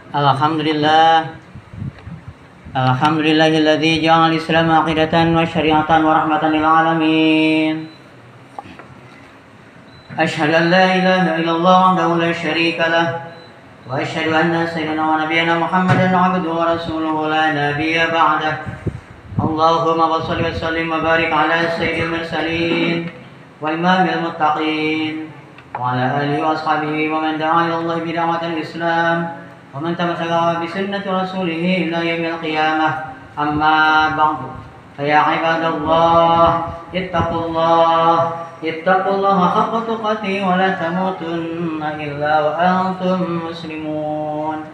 Alhamdulillah. Alhamdulillahilladzi ja'ala al-Islam aqidatan wa syari'atan wa rahmatan lil alamin. Asyhadu an la ilaha illallah wahdahu la syarika lah wa asyhadu anna sayyidana wa nabiyyana Muhammadan 'abduhu wa rasuluhu la nabiyya ba'dah. Allahumma shalli wa sallim wa barik ala sayyidil mursalin wa imamil muttaqin wa ala alihi wa ashabihi wa man da'a ila Allah bi da'watil Islam wa man tamassaka bi sunnati rasulih ila yaumil qiyamah. Amma ba'du. Ya ibadallah, ittaqullaha haqqa tuqatih wa la tamutunna illa wa antum muslimun.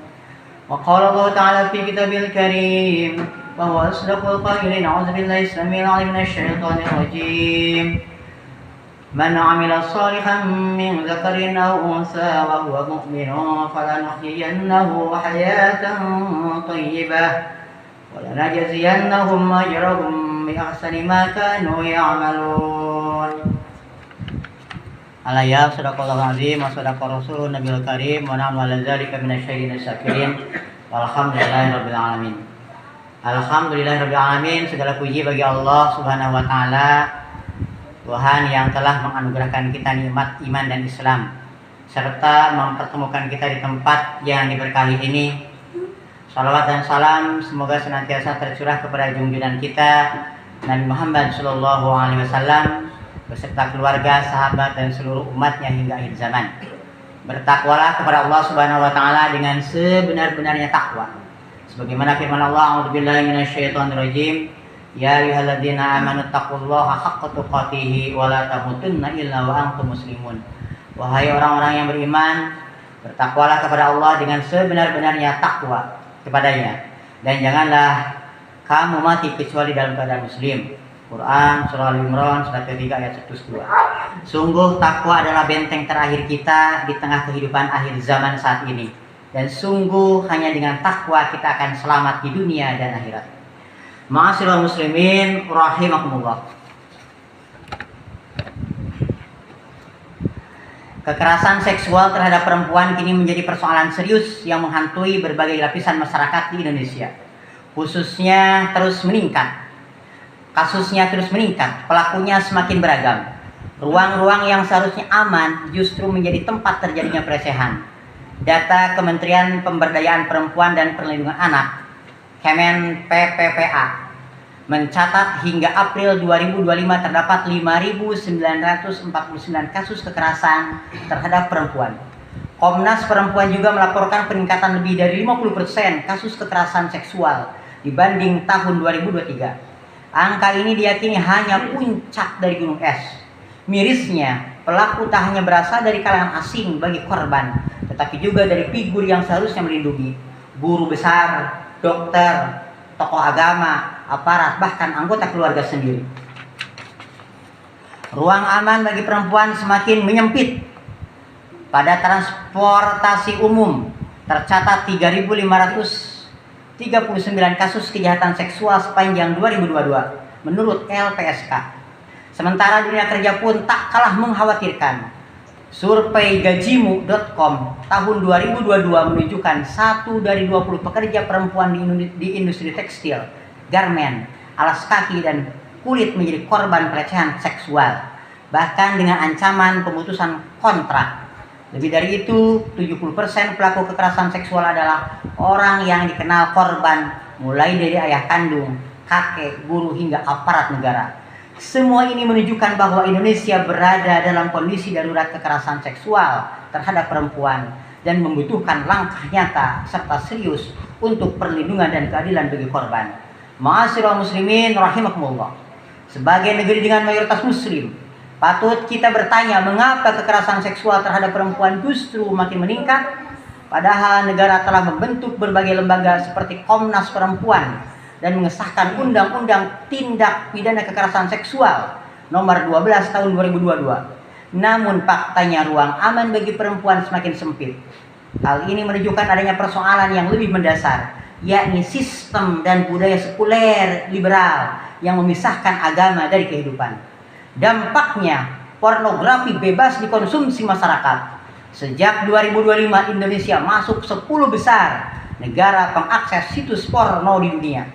Wa qala Allah ta'ala fi kitabil karim wa huwa asdaqul qailin. A'udzu billahi samil 'alim minasy syaithanir rajim. Man 'amila shalihan min dzakarin aw unsa wa huwa mu'minun falanuhyiyannahu hayatan thayyibah wa lanajziyannahum ajrahum bi ahsani ma kanu ya'malun. Alaya sadaqallahul azim wa sadaqa rasulun nabiyul karim wa nahnu 'ala dzalika minasyaitonir syakirin. Walhamdulillahirabbil alamin. Alhamdulillahirabbil alamin. Segala puji bagi Allah Subhanahu wa taala, Tuhan yang telah menganugerahkan kita nikmat iman dan Islam serta mempertemukan kita di tempat yang diberkahi ini. Salawat dan salam semoga senantiasa tercurah kepada junjungan kita Nabi Muhammad SAW beserta keluarga, sahabat dan seluruh umatnya hingga akhir zaman. Bertakwalah kepada Allah Subhanahu wa taala dengan sebenar-benarnya takwa. Sebagaimana firman Allah, a'udzubillahi minasyaitonir rajim. Ya ayyuhalladzina amanu taqullaha haqqa tuqatih wa la tamutunna illa wa antum muslimun. Wahai orang-orang yang beriman, bertakwalah kepada Allah dengan sebenar-benarnya takwa kepadanya, dan janganlah kamu mati kecuali dalam keadaan muslim. Quran surah Al-Imran surat ketiga ayat 102. Sungguh takwa adalah benteng terakhir kita di tengah kehidupan akhir zaman saat ini, dan sungguh hanya dengan takwa kita akan selamat di dunia dan akhirat. Ma'asyiral muslimin rahimakumullah. Kekerasan seksual terhadap perempuan kini menjadi persoalan serius yang menghantui berbagai lapisan masyarakat di Indonesia. Khususnya terus meningkat. Kasusnya terus meningkat, pelakunya semakin beragam. Ruang-ruang yang seharusnya aman justru menjadi tempat terjadinya pelecehan. Data Kementerian Pemberdayaan Perempuan dan Perlindungan Anak Kemen PPPA mencatat hingga April 2025 terdapat 5.949 kasus kekerasan terhadap perempuan. Komnas Perempuan juga melaporkan peningkatan lebih dari 50% kasus kekerasan seksual dibanding tahun 2023. Angka ini diyakini hanya puncak dari gunung es. Mirisnya, pelaku tak hanya berasal dari kalangan asing bagi korban, tetapi juga dari figur yang seharusnya melindungi. Guru besar, dokter, tokoh agama, aparat, bahkan anggota keluarga sendiri. Ruang aman bagi perempuan semakin menyempit. Pada transportasi umum tercatat 3.539 kasus kejahatan seksual sepanjang 2022 menurut LPSK. Sementara dunia kerja pun tak kalah mengkhawatirkan. Survei gajimu.com tahun 2022 menunjukkan 1 dari 20 pekerja perempuan di industri tekstil, garmen, alas kaki, dan kulit menjadi korban pelecehan seksual, bahkan dengan ancaman pemutusan kontrak. Lebih dari itu, 70% pelaku kekerasan seksual adalah orang yang dikenal korban, mulai dari ayah kandung, kakek, guru, hingga aparat negara. Semua ini menunjukkan bahwa Indonesia berada dalam kondisi darurat kekerasan seksual terhadap perempuan dan membutuhkan langkah nyata serta serius untuk perlindungan dan keadilan bagi korban. Ma'asyiral muslimin rahimakumullah. Sebagai negeri dengan mayoritas muslim, patut kita bertanya mengapa kekerasan seksual terhadap perempuan justru makin meningkat, padahal negara telah membentuk berbagai lembaga seperti Komnas Perempuan dan mengesahkan Undang-Undang Tindak Pidana Kekerasan Seksual Nomor 12 Tahun 2022. Namun faktanya ruang aman bagi perempuan semakin sempit. Hal ini menunjukkan adanya persoalan yang lebih mendasar, yakni sistem dan budaya sekuler liberal yang memisahkan agama dari kehidupan. Dampaknya, pornografi bebas dikonsumsi masyarakat. Sejak 2025 Indonesia masuk 10 besar negara pengakses situs porno di dunia.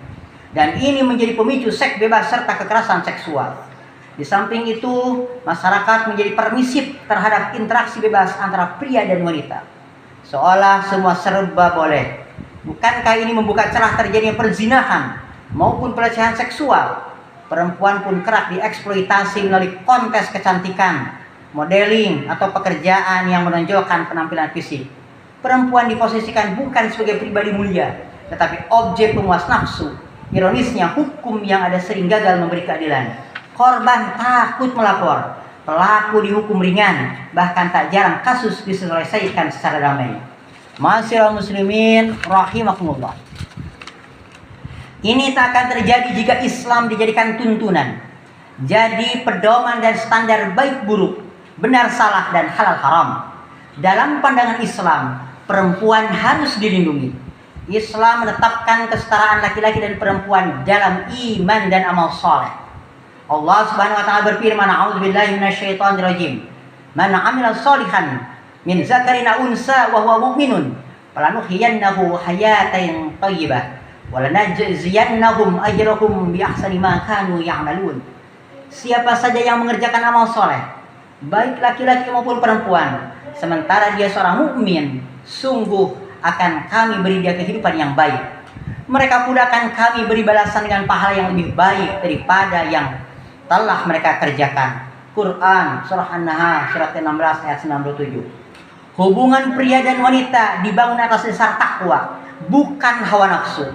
Dan ini menjadi pemicu seks bebas serta kekerasan seksual. Di samping itu, masyarakat menjadi permisif terhadap interaksi bebas antara pria dan wanita. Seolah semua serba boleh. Bukankah ini membuka celah terjadinya perzinahan maupun pelecehan seksual? Perempuan pun kerap dieksploitasi melalui kontes kecantikan, modeling, atau pekerjaan yang menonjolkan penampilan fisik. Perempuan diposisikan bukan sebagai pribadi mulia, tetapi objek pemuas nafsu. Ironisnya, hukum yang ada sering gagal memberi keadilan. Korban takut melapor, pelaku dihukum ringan, bahkan tak jarang kasus diselesaikan secara damai. Ma'asyiral muslimin rahimakumullah. Ini tak akan terjadi jika Islam dijadikan tuntunan, jadi pedoman dan standar baik buruk, benar salah dan halal haram. Dalam pandangan Islam, perempuan harus dilindungi. Islam menetapkan kesetaraan laki-laki dan perempuan dalam iman dan amal soleh. Allah Subhanahu wa taala berfirman, "A'udzubillahi minasyaitonir rajim. Man 'amila sholihan min zakarin aw unsa wa huwa mu'minun, falanuhyiyannahu hayatan thayyibah wa lanajziyannahum ajrahum bi ahsani ma kanu ya'malun." Siapa saja yang mengerjakan amal soleh, baik laki-laki maupun perempuan, sementara dia seorang mukmin, sungguh akan kami beri dia kehidupan yang baik. Mereka pula akan kami beri balasan dengan pahala yang lebih baik daripada yang telah mereka kerjakan. Quran surah An-Nahl surat 16 ayat 97. Hubungan pria dan wanita dibangun atas dasar takwa, bukan hawa nafsu.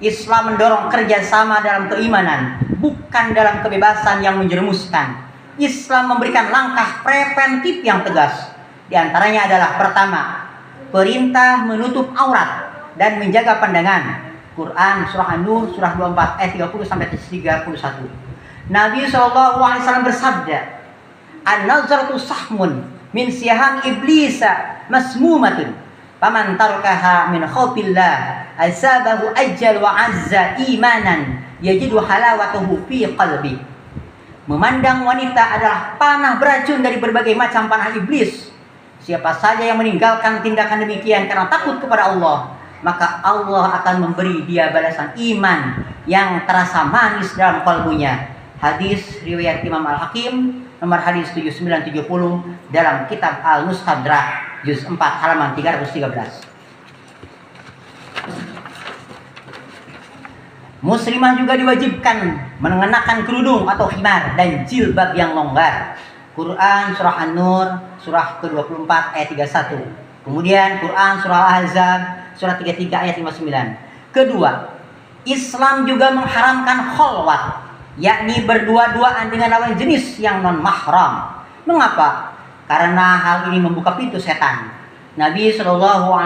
Islam mendorong kerjasama dalam keimanan, bukan dalam kebebasan yang menjerumuskan. Islam memberikan langkah preventif yang tegas. Di antaranya adalah pertama, perintah menutup aurat dan menjaga pandangan. Quran surah An-Nur surah 24 ayat 30 sampai 31. Nabi SAW bersabda, "An-nazratu sahmun min siyaham iblisa masmumatun. Faman tarkaha min khawfillah asabahu ajal wa azza imanan yajidu halawatahu fi qalbi." Memandang wanita adalah panah beracun dari berbagai macam panah iblis. Siapa saja yang meninggalkan tindakan demikian karena takut kepada Allah, maka Allah akan memberi dia balasan iman yang terasa manis dalam kalbunya. Hadis riwayat Imam Al-Hakim, nomor hadis 7970 dalam kitab Al-Mustadrak juz 4 halaman 313. Muslimah juga diwajibkan mengenakan kerudung atau khimar dan jilbab yang longgar. Quran surah An-Nur surah ke-24 ayat 31. Kemudian Quran surah Al-Ahzab surah 33 ayat 59. Kedua, Islam juga mengharamkan kholwat, yakni berdua-duaan dengan lawan jenis yang non mahram. Mengapa? Karena hal ini membuka pintu setan. Nabi SAW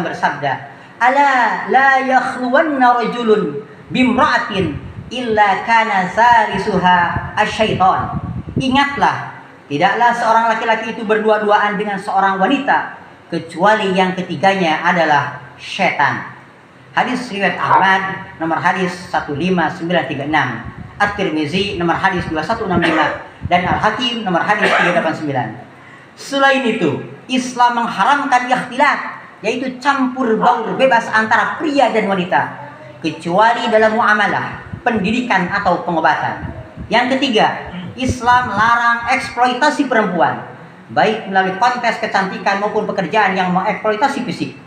bersabda, "Ala la yakhluwanna rajulun bimra'atin illa kana salisuha asyaiton." Ingatlah, tidaklah seorang laki-laki itu berdua-duaan dengan seorang wanita kecuali yang ketiganya adalah setan. Hadis riwayat Ahmad nomor hadis 15936, At-Tirmizi nomor hadis 2165 dan Al-Hakim nomor hadis 389. Selain itu, Islam mengharamkan ikhtilat, yaitu campur baur bebas antara pria dan wanita, kecuali dalam muamalah, pendidikan atau pengobatan. Yang ketiga, Islam melarang eksploitasi perempuan, baik melalui kontes kecantikan maupun pekerjaan yang mengeksploitasi fisik.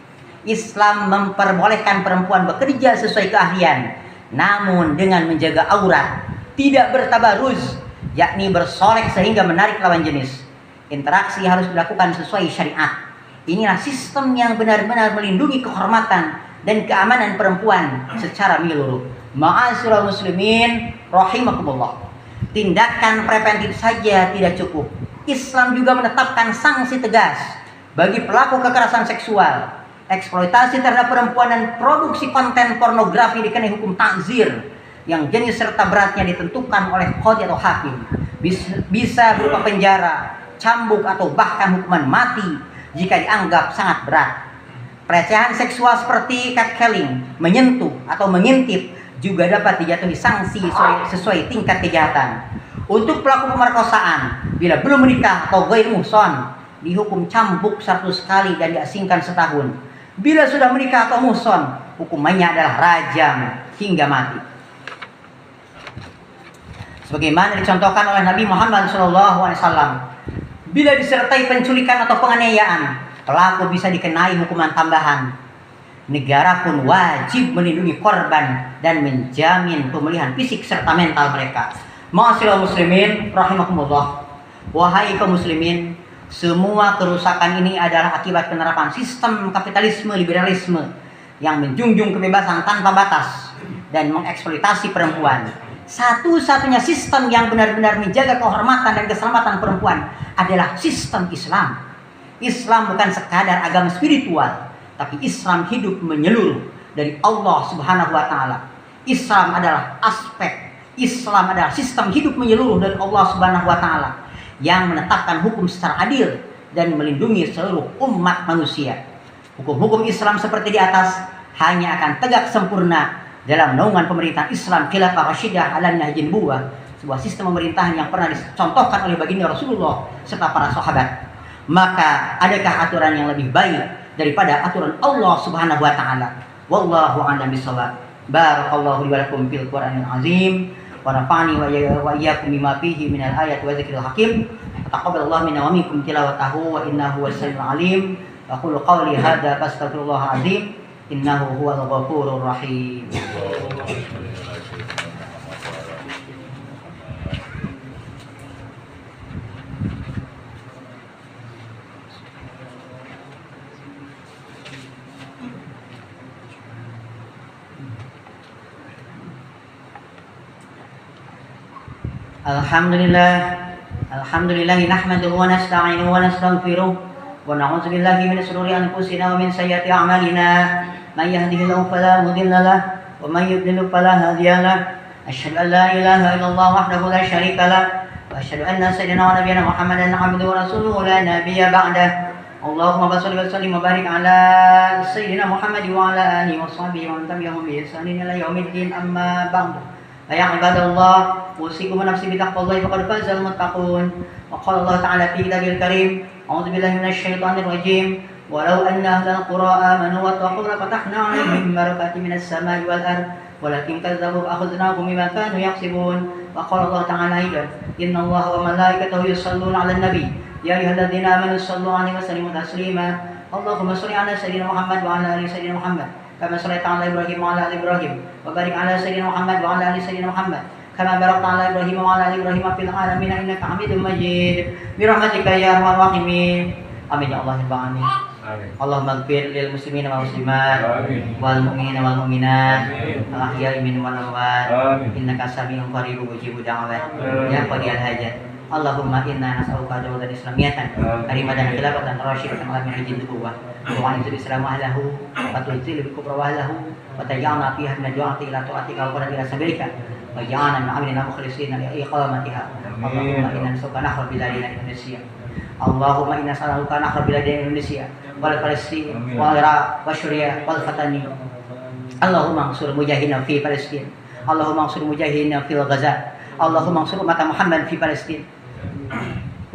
Islam memperbolehkan perempuan bekerja sesuai keahlian, namun dengan menjaga aurat, tidak bertabaruz, yakni bersolek sehingga menarik lawan jenis. Interaksi harus dilakukan sesuai syariat. Inilah sistem yang benar-benar melindungi kehormatan dan keamanan perempuan secara menyeluruh. Ma'asyiral muslimin rahimakumullah. Tindakan preventif saja tidak cukup. Islam juga menetapkan sanksi tegas bagi pelaku kekerasan seksual, eksploitasi terhadap perempuan dan produksi konten pornografi dikenai hukum ta'zir yang jenis serta beratnya ditentukan oleh qadhi atau hakim. Bisa berupa penjara, cambuk atau bahkan hukuman mati jika dianggap sangat berat. Pelecehan seksual seperti catcalling, menyentuh atau mengintip juga dapat dijatuhi sanksi sesuai tingkat kejahatan. Untuk pelaku pemerkosaan, bila belum menikah atau ghair muhsan, dihukum cambuk 100 kali dan diasingkan setahun. Bila sudah menikah atau muhson, hukumannya adalah rajam hingga mati. Sebagaimana dicontohkan oleh Nabi Muhammad SAW, bila disertai penculikan atau penganiayaan, pelaku bisa dikenai hukuman tambahan. Negara pun wajib melindungi korban dan menjamin pemulihan fisik serta mental mereka. Ma'asyiral muslimin rahimakumullah. Wahai kaum muslimin, semua kerusakan ini adalah akibat penerapan sistem kapitalisme liberalisme yang menjunjung kebebasan tanpa batas dan mengeksploitasi perempuan. Satu-satunya sistem yang benar-benar menjaga kehormatan dan keselamatan perempuan adalah sistem Islam. Islam bukan sekadar agama spiritual, tapi Islam hidup menyeluruh dari Allah Subhanahu wa taala. Islam adalah Islam adalah sistem hidup menyeluruh dari Allah Subhanahu wa taala yang menetapkan hukum secara adil dan melindungi seluruh umat manusia. Hukum-hukum Islam seperti di atas hanya akan tegak sempurna dalam naungan pemerintahan Islam Khilafah Rasyidah ala Nahjin Nubuwah, sebuah sistem pemerintahan yang pernah dicontohkan oleh baginda Rasulullah serta para sahabat. Maka adakah aturan yang lebih baik daripada aturan Allah Subhanahu wa taala? Wallahu a'lam bishawab. Barakallahu li wa lakum fil Qur'anil azim wa nafa'ani wa iyyakum bima fihi minal ayati wa dzikril hakim. Taqabbalallahu minna wa minkum tilawatahu wa innahu was-sami'ul 'alim. Aqulu qawli hadza fastaghfirullahal azim innahu huwal ghafurur rahim. Alhamdulillah nahmaduhu wa nasta'inuhu wa nastaghfiruh wa na'udzu billahi min shururi anfusina wa min sayyiati a'malina. May yahdihillahu fala mudilla lahu wa may yudlil fala hadiya lahu. Asyhadu an la ilaha illallah wahdahu la syarika lahu wa asyhadu anna sayyidina wa nabiyyana Muhammadan 'abduhu wa rasuluhu la nabiyya ba'dahu. Allahumma shalli wa sallim wa barik ala sayyidina Muhammad wa ala alihi wa sahbihi wa man tabi'ahum bi ihsanin ila yaumiddin, amma ba'du. Ya ibadallah, usikum wa nafsi bitaqwallahi faqad fazal muttaqun. Wa qala Allah ta'ala fi kitabil karim, a'udzu billahi minasy syaithanir rajim. Walau anna ahlal qura amanu wa taqaw la fatahna 'alaihim barakatin minas sama'i wal ardh walakin kadzdzabu fa akhadnahum bima kanu yaksibun. Wa qala Allah ta'ala aidan, innallaha wa malaikatahu yusholluna 'alan nabi ya ayyuhalladzina amanu shallu 'alaihi wa sallimu taslima. Allahumma shalli 'ala sayyidina Muhammad wa 'ala ali sayyidina Muhammad kama shallaita 'ala Ibrahim wa 'ala ali Ibrahim wa barik 'ala sayyidina Muhammad wa 'ala ali sayyidina Muhammad kama barakta 'ala Ibrahim wa 'ala ali Ibrahim fil alamin innaka Hamidum Majid bi rahmatika ya arhamar rahimin. Amin ya Allah rabbal alamin. Allahumma ighfir lil muslimina wal muslimat wal mu'minina wal mu'minat al ahya'i minhum wal amwat innaka sami'un qaribun mujibud da'wat ya qadiyal hajat. Allahumma inna nas'aluka dawlatan islamiyatan karimatan khilafatan rasyidatan ala minhajin nubuwah wa anzil islam ahlahu wa tunzil bi kubra ahlahu wa taj'alna fiha min du'ati ila ta'atika wa qurrati ila sabilika wa ja'alna min amrina mukhlisina li iqamatiha. Allahumma inna nas'aluka nahra biladina Indonesia. Allahumma inna nas'aluka nahra biladina Indonesia wal Palestin wal Iraq wa Syria wal Fatani. Allahumma ansur mujahidina fi Palestin. Allahumma ansur mujahidina fil Gaza. Allahumma ansur umat Muhammad fi Palestin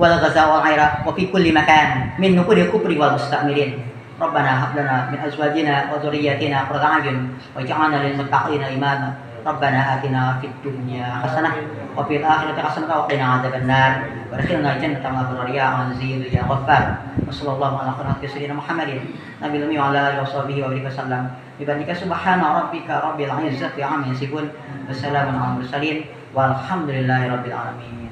wal Gaza wal Iraq wa fi kulli makan min nukuri kufri wal musta'mirin. Rabbana hab lana min azwajina wa dhurriyyatina qurrata a'yun waj'alna lil muttaqina imama. Rabbana atina fid dunya hasanah wa fil akhirati hasanah wa qina adzabannar wa adkhilna jannata ma'al abrar ya aziz ya ghaffar. Wassallallahu ala sayyidina Muhammadin nabiyil ummi wa ala alihi washabihi wa baraka sallam. Bibandika subhana rabbika rabbil izzati amma yasifun wa salamun alal mursalin walhamdulillahi rabbil alamin.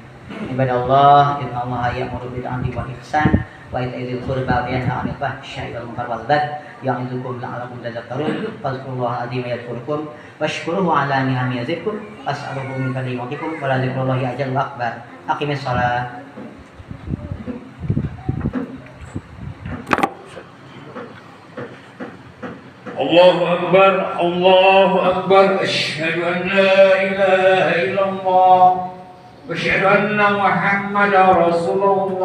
Ibadallah, innallaha ya'muru bil 'adli wal ihsan wa ita'i dzil qurba wa yanha 'anil fahsya'i wal munkari wal baghi ya'izukum la'allakum tadhakkarun. Fadhkurullaha 'azima yadhkurukum washkuruhu 'ala ni'amihi yazidkum was'aluhu min fadlihi wa qikum wa la dzikrullahi ajallu akbar. Aqimis shalah. Allahu Akbar, Allahu Akbar. Asyhadu an la ilaha illallah wa asyhadu anna Muhammadar Rasulullah.